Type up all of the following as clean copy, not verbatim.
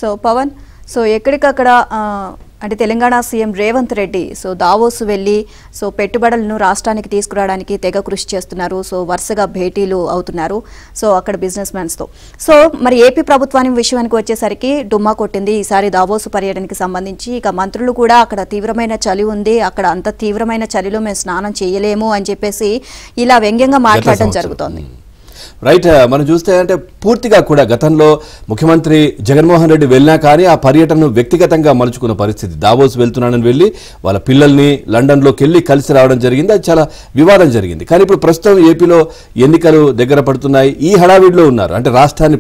So Pawan, so ఎక్కడికక్కడ అంటే Telangana CM Revanth Reddy so Davos వెళ్ళి సో పెట్టుబడులను రాష్ట్రానికి తీసుకురావడానికి తెగ కృషి చేస్తున్నారు. సో వరుసగా భేటీలు అవుతున్నారు సో అక్కడ బిజినెస్ మ్యాన్స్తో. సో మరి ఏపీ ప్రభుత్వానికి విషయానికి వచ్చేసరికి డుమ్మా కొట్టింది ఈసారి దావోస్ పర్యటనకి సంబంధించి. ఇక మంత్రులు కూడా అక్కడ తీవ్రమైన చలి ఉంది, అక్కడ అంత తీవ్రమైన చలిలో మేము స్నానం చేయలేము అని చెప్పేసి ఇలా వ్యంగ్యంగా మాట్లాడడం జరుగుతోంది. రైట్, మనం చూస్తే అంటే పూర్తిగా కూడా గతంలో ముఖ్యమంత్రి జగన్మోహన్ రెడ్డి వెళ్ళినా కానీ ఆ పర్యటనను వ్యక్తిగతంగా మలుచుకున్న పరిస్థితి. దావోస్ వెళ్తున్నానని వెళ్ళి వాళ్ళ పిల్లల్ని లండన్లోకి వెళ్ళి కలిసి రావడం జరిగింది. అది చాలా వివాదం జరిగింది. కానీ ఇప్పుడు ప్రస్తుతం ఏపీలో ఎన్నికలు దగ్గర పడుతున్నాయి. ఈ హడావిడిలో ఉన్నారు. అంటే రాష్ట్రాన్ని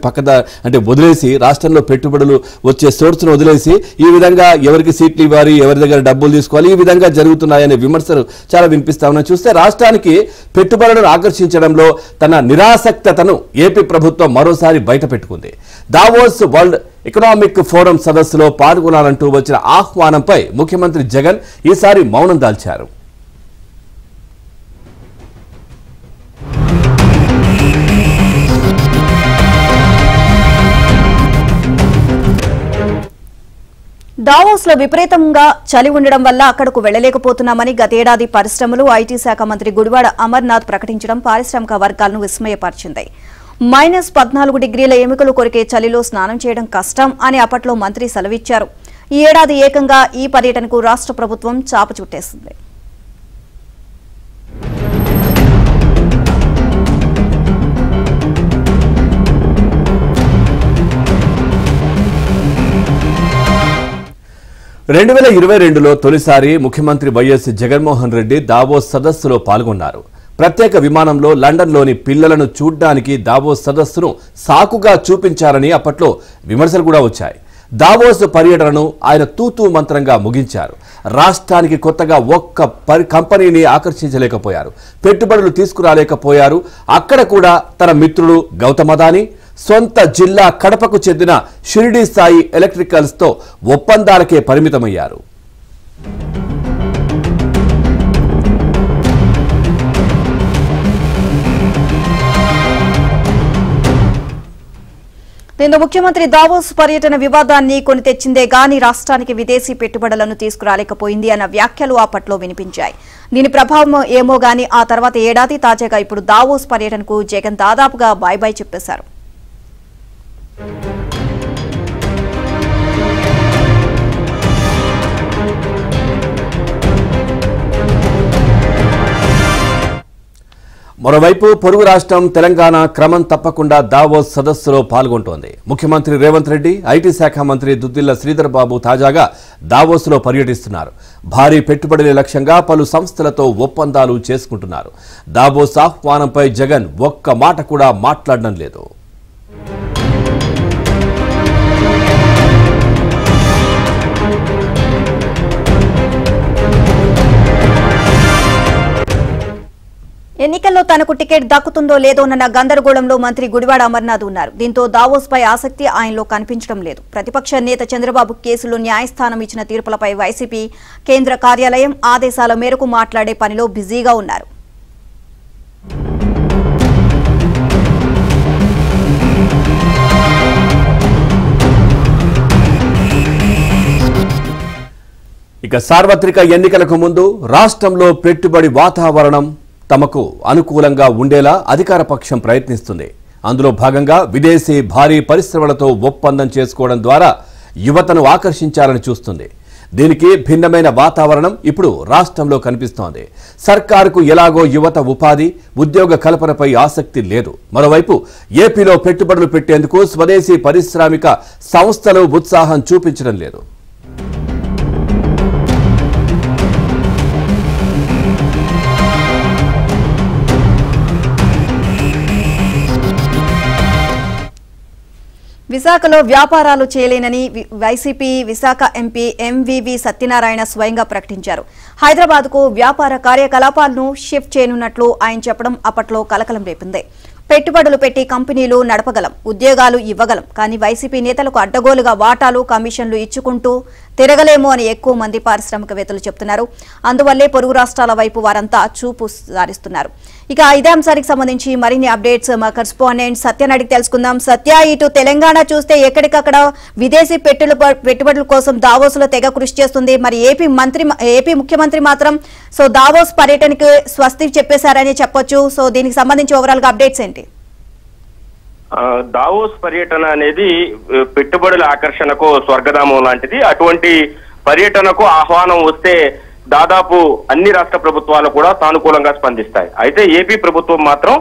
అంటే వదిలేసి రాష్ట్రంలో పెట్టుబడులు వచ్చే సోర్స్ను వదిలేసి ఈ విధంగా ఎవరికి సీట్లు ఇవ్వాలి, ఎవరి దగ్గర డబ్బులు తీసుకోవాలి, ఈ విధంగా జరుగుతున్నాయనే విమర్శలు చాలా వినిపిస్తా ఉన్నాయి. చూస్తే రాష్ట్రానికి పెట్టుబడులను ఆకర్షించడంలో తన నిరాసక్తతను ఏపీ ప్రభుత్వం మరోసారి బయట పెట్టుకుంది. దావోస్ వరల్డ్ ఎకనామిక్ ఫోరం సదస్సులో పాల్గొనాలంటూ వచ్చిన ఆహ్వానంపై ముఖ్యమంత్రి జగన్ ఈసారి మౌనం దాల్చారు. దావోస్ లో విపరీతంగా చలి ఉండడం వల్ల అక్కడకు వెళ్లలేకపోతున్నామని గతేడాది పరిశ్రమలు ఐటీ శాఖ మంత్రి గుడివాడ అమర్నాథ్ ప్రకటించడం పారిశ్రామిక వర్గాలను విస్మయపరిచింది. -14 డిగ్రీల ఎముకలు కొరికే చలిలో స్నానం చేయడం కష్టం అని అప్పట్లో మంత్రి సెలవిచ్చారు. ఈ ఏడాది ఏకంగా ఈ పర్యటనకు రాష్ట్ర ప్రభుత్వం చాప చుట్టేసింది. రెండు 2022లో తొలిసారి ముఖ్యమంత్రి వైఎస్ జగన్మోహన్ రెడ్డి దావోస్ సదస్సులో పాల్గొన్నారు. ప్రత్యేక విమానంలో లండన్లోని పిల్లలను చూడ్డానికి దావోస్ సదస్సును సాకుగా చూపించారని అప్పట్లో విమర్శలు కూడా వచ్చాయి. దావోస్ పర్యటనను ఆయన తూతూ మంత్రంగా ముగించారు. రాష్ట్రానికి కొత్తగా ఒక్క కంపెనీని ఆకర్షించలేకపోయారు, పెట్టుబడులు తీసుకురాలేకపోయారు. అక్కడ కూడా తన మిత్రుడు గౌతమ్ అదానీ, సొంత జిల్లా కడపకు చెందిన షిరిడి సాయి ఎలక్ట్రికల్స్ తో ఒప్పందాలకే పరిమితమయ్యారు. దీంతో ముఖ్యమంత్రి దావోస్ పర్యటన వివాదాన్ని కొని తెచ్చిందే గాని రాష్ట్రానికి విదేశీ పెట్టుబడులను తీసుకురాలేకపోయింది అన్న వ్యాఖ్యలు అప్పట్లో వినిపించాయి. దీని ప్రభావం ఏమో గాని ఆ తర్వాత ఏడాది తాజాగా ఇప్పుడు దావోస్ పర్యటనకు జగన్ దాదాపుగా బాయ్ బాయ్ చెప్పేశారు. మరోవైపు పొరుగు రాష్ట్రం తెలంగాణ క్రమం తప్పకుండా దావోస్ సదస్సులో పాల్గొంటోంది. ముఖ్యమంత్రి రేవంత్ రెడ్డి, ఐటీ శాఖ మంత్రి దుద్దిళ్ల శ్రీధర్ బాబు తాజాగా దావోస్లో పర్యటిస్తున్నారు. భారీ పెట్టుబడుల లక్ష్యంగా పలు సంస్థలతో ఒప్పందాలు చేసుకుంటున్నారు. దావోస్ ఆహ్వానంపై జగన్ ఒక్క మాట కూడా మాట్లాడడం లేదు. ఎన్నికల్లో తనకు టికెట్ దక్కుతుందో లేదోనన్న గందరగోళంలో మంత్రి గుడివాడ అమర్నాథ్ ఉన్నారు. దీంతో దావోస్ పై ఆసక్తి ఆయనలో కనిపించడం లేదు. ప్రతిపక్ష నేత చంద్రబాబు కేసులో న్యాయస్థానం ఇచ్చిన తీర్పులపై వైసీపీ కేంద్ర కార్యాలయం ఆదేశాల మేరకు మాట్లాడే పనిలో బిజీగా ఉన్నారు. ఇక సార్వత్రిక ఎన్నికలకు ముందు రాష్ట్రంలో పెట్టుబడి వాతావరణం తమకు అనుకూలంగా ఉండేలా అధికార పక్షం ప్రయత్నిస్తుంది. అందులో భాగంగా విదేశీ భారీ పరిశ్రమలతో ఒప్పందం చేసుకోవడం ద్వారా యువతను ఆకర్షించాలని చూస్తుంది. దీనికి భిన్నమైన వాతావరణం ఇప్పుడు రాష్ట్రంలో కనిపిస్తోంది. సర్కారుకు ఎలాగో యువత ఉపాధి, ఉద్యోగ కల్పనపై ఆసక్తి లేదు. మరోవైపు ఏపీలో పెట్టుబడులు పెట్టేందుకు స్వదేశీ పారిశ్రామిక సంస్థలు ఉత్సాహం చూపించడం లేదు. విశాఖలో వ్యాపారాలు చేయలేనని వైసీపీ విశాఖ ఎంపీ ఎంవీవీ సత్యనారాయణ స్వయంగా ప్రకటించారు. హైదరాబాద్కు వ్యాపార కార్యకలాపాలను షిఫ్ట్ చేయనున్నట్లు ఆయన చెప్పడం అప్పట్లో కలకలం రేపింది. పెట్టుబడులు పెట్టి కంపెనీలు నడపగలం, ఉద్యోగాలు ఇవ్వగలం, కానీ వైసీపీ నేతలకు అడ్డగోలుగా వాటాలు, కమిషన్లు ఇచ్చుకుంటూ తిరగలేము అని ఎక్కువ మంది పారిశ్రామికవేత్తలు చెప్తున్నారు. అందువల్లే పొరుగు రాష్ట్రాల వైపు వారంతా చూపు సారిస్తున్నారు. ఇక ఇదే అంశానికి సంబంధించి మరిన్ని అప్డేట్స్ మా కరెస్పాండెంట్ సత్యని అడిగి తెలుసుకుందాం. సత్య, ఇటు తెలంగాణ చూస్తే ఎక్కడికక్కడ విదేశీ పెట్టుబడుల కోసం దావోస్లో తెగ కృషి చేస్తుంది. మరి ఏపీ ముఖ్యమంత్రి మాత్రం సో దావోస్ పర్యటనకు స్వస్తి చెప్పేశారని చెప్పొచ్చు. సో దీనికి సంబంధించి ఓవరాల్ గా అప్డేట్స్ ఏంటి? దావోస్ పర్యటన అనేది పెట్టుబడుల ఆకర్షణకు స్వర్గధామం లాంటిది. అటువంటి పర్యటనకు ఆహ్వానం వస్తే దాదాపు అన్ని రాష్ట్ర ప్రభుత్వాలు కూడా సానుకూలంగా స్పందిస్తాయి. అయితే ఏపీ ప్రభుత్వం మాత్రం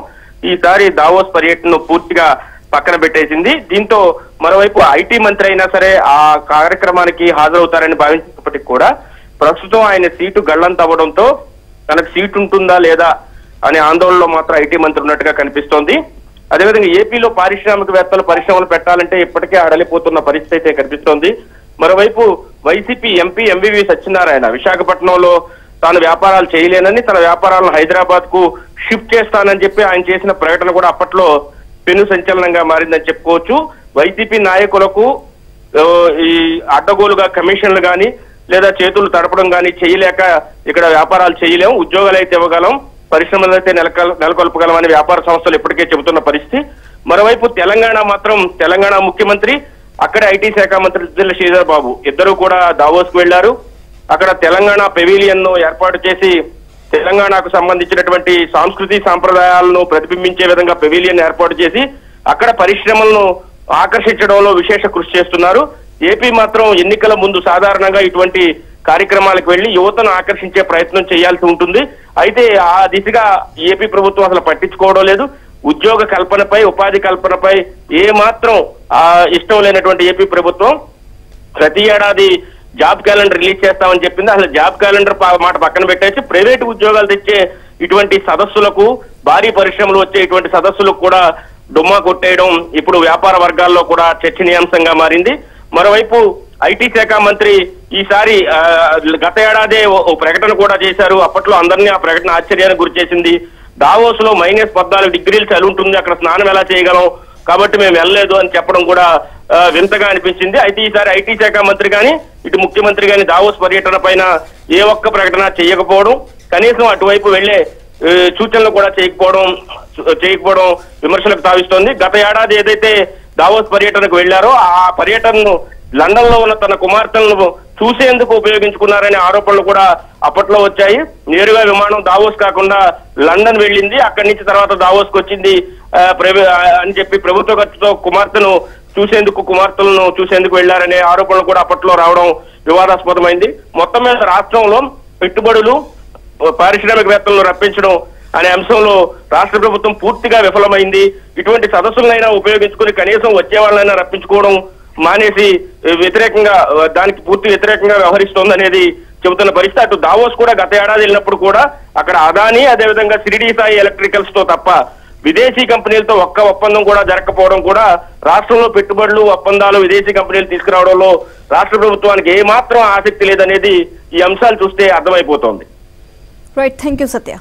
ఈసారి దావోస్ పర్యటనను పూర్తిగా పక్కన పెట్టేసింది. దీంతో మరోవైపు ఐటీ మంత్రి అయినా సరే ఆ కార్యక్రమానికి హాజరవుతారని భావించినప్పటికీ కూడా ప్రస్తుతం ఆయన సీటు గల్లంతవ్వడంతో తనకు సీటు ఉంటుందా లేదా అనే ఆందోళనలో మాత్రం ఐటీ మంత్రి ఉన్నట్టుగా కనిపిస్తోంది. అదేవిధంగా ఏపీలో పారిశ్రామికవేత్తలు పరిశ్రమలు పెట్టాలంటే ఇప్పటికే అడలిపోతున్న పరిస్థితి అయితే కనిపిస్తోంది. మరోవైపు వైసీపీ ఎంపీ ఎంవివి సత్యనారాయణ విశాఖపట్నంలో తాను వ్యాపారాలు చేయలేనని, తన వ్యాపారాలను హైదరాబాద్ కు షిఫ్ట్ చేస్తానని చెప్పి ఆయన చేసిన ప్రకటన కూడా అప్పట్లో పెను సంచలనంగా మారిందని చెప్పుకోవచ్చు. వైసీపీ నాయకులకు ఈ అడ్డగోలుగా కమిషన్లు గాని లేదా చేతులు తడపడం గాని చేయలేక ఇక్కడ వ్యాపారాలు చేయలేము, ఉద్యోగాలు అయితే ఇవ్వగలం, పరిశ్రమలు అయితే నెలకొల్పగలమని వ్యాపార సంస్థలు ఇప్పటికే చెబుతున్న పరిస్థితి. మరోవైపు తెలంగాణ మాత్రం తెలంగాణ ముఖ్యమంత్రి అక్కడే ఐటీ శాఖ మంత్రి దుద్దిళ్ల శ్రీధర్ బాబు ఇద్దరు కూడా దావోస్ కు వెళ్లారు. అక్కడ తెలంగాణ పెవిలియన్ ను ఏర్పాటు చేసి తెలంగాణకు సంబంధించినటువంటి సంస్కృతి సాంప్రదాయాలను ప్రతిబింబించే విధంగా పెవిలియన్ ఏర్పాటు చేసి అక్కడ పరిశ్రమలను ఆకర్షించడంలో విశేష కృషి చేస్తున్నారు. ఏపీ మాత్రం ఎన్నికల ముందు సాధారణంగా ఇటువంటి కార్యక్రమాలకు వెళ్లి యువతను ఆకర్షించే ప్రయత్నం చేయాల్సి ఉంటుంది. అయితే ఆ దిశగా ఏపీ ప్రభుత్వం అసలు పట్టించుకోవడం లేదు. ఉద్యోగ కల్పనపై, ఉపాధి కల్పనపై ఏ మాత్రం ఇష్టం లేనటువంటి ఏపీ ప్రభుత్వం ప్రతి ఏడాది జాబ్ క్యాలెండర్ రిలీజ్ చేస్తామని చెప్పింది. అసలు జాబ్ క్యాలెండర్ మాట పక్కన పెట్టేసి ప్రైవేటు ఉద్యోగాలు తెచ్చే ఇటువంటి సదస్సులకు, భారీ పరిశ్రమలు వచ్చే ఇటువంటి సదస్సులకు కూడా డుమ్మా కొట్టేయడం ఇప్పుడు వ్యాపార వర్గాల్లో కూడా చర్చనీయాంశంగా మారింది. మరోవైపు ఐటీ శాఖ మంత్రి ఈసారి గత ఏడాదే ఓ ప్రకటన కూడా చేశారు. అప్పట్లో అందరినీ ఆ ప్రకటన ఆశ్చర్యానికి గురి చేసింది. దావోస్ లో -14 డిగ్రీలు చలి ఉంటుంది, అక్కడ స్నానం ఎలా చేయగలం, కాబట్టి మేము వెళ్ళలేదు అని చెప్పడం కూడా వింతగా అనిపించింది. అయితే ఈసారి ఐటీ శాఖ మంత్రి కానీ ఇటు ముఖ్యమంత్రి కానీ దావోస్ పర్యటన పైన ఏ ఒక్క ప్రకటన చేయకపోవడం, కనీసం అటువైపు వెళ్లే సూచనలు కూడా చేయకపోవడం విమర్శలకు తావిస్తోంది. గత ఏడాది ఏదైతే దావోస్ పర్యటనకు వెళ్లారో ఆ పర్యటనను లండన్ లో ఉన్న తన కుమార్తెలను చూసేందుకు ఉపయోగించుకున్నారనే ఆరోపణలు కూడా అప్పట్లో వచ్చాయి. నేరుగా విమానం దావోస్ కాకుండా లండన్ వెళ్ళింది, అక్కడి నుంచి తర్వాత దావోస్ కు వచ్చింది అని చెప్పి ప్రభుత్వ ఖర్చుతో కుమార్తెలను చూసేందుకు వెళ్లారనే ఆరోపణలు కూడా అప్పట్లో రావడం వివాదాస్పదమైంది. మొత్తం మీద రాష్ట్రంలో పెట్టుబడులు, పారిశ్రామికవేత్తలను రప్పించడం అనే అంశంలో రాష్ట్ర ప్రభుత్వం పూర్తిగా విఫలమైంది. ఇటువంటి సదస్సులనైనా ఉపయోగించుకుని కనీసం వచ్చే వాళ్ళైనా రప్పించుకోవడం మానేసి దానికి పూర్తి వ్యతిరేకంగా వ్యవహరిస్తోంది అనేది చెబుతున్న పరిస్థితి. అటు దావోస్ కూడా గత ఏడాది వెళ్ళినప్పుడు కూడా అక్కడ అదానీ, అదేవిధంగా షిరిడి సాయి ఎలక్ట్రికల్స్ తో తప్ప విదేశీ కంపెనీలతో ఒక్క ఒప్పందం కూడా జరగకపోవడం కూడా రాష్ట్రంలో పెట్టుబడులు, ఒప్పందాలు, విదేశీ కంపెనీలు తీసుకురావడంలో రాష్ట్ర ప్రభుత్వానికి ఏమాత్రం ఆసక్తి లేదనేది ఈ అంశాలు చూస్తే అర్థమైపోతోంది. Right, thank you Satya.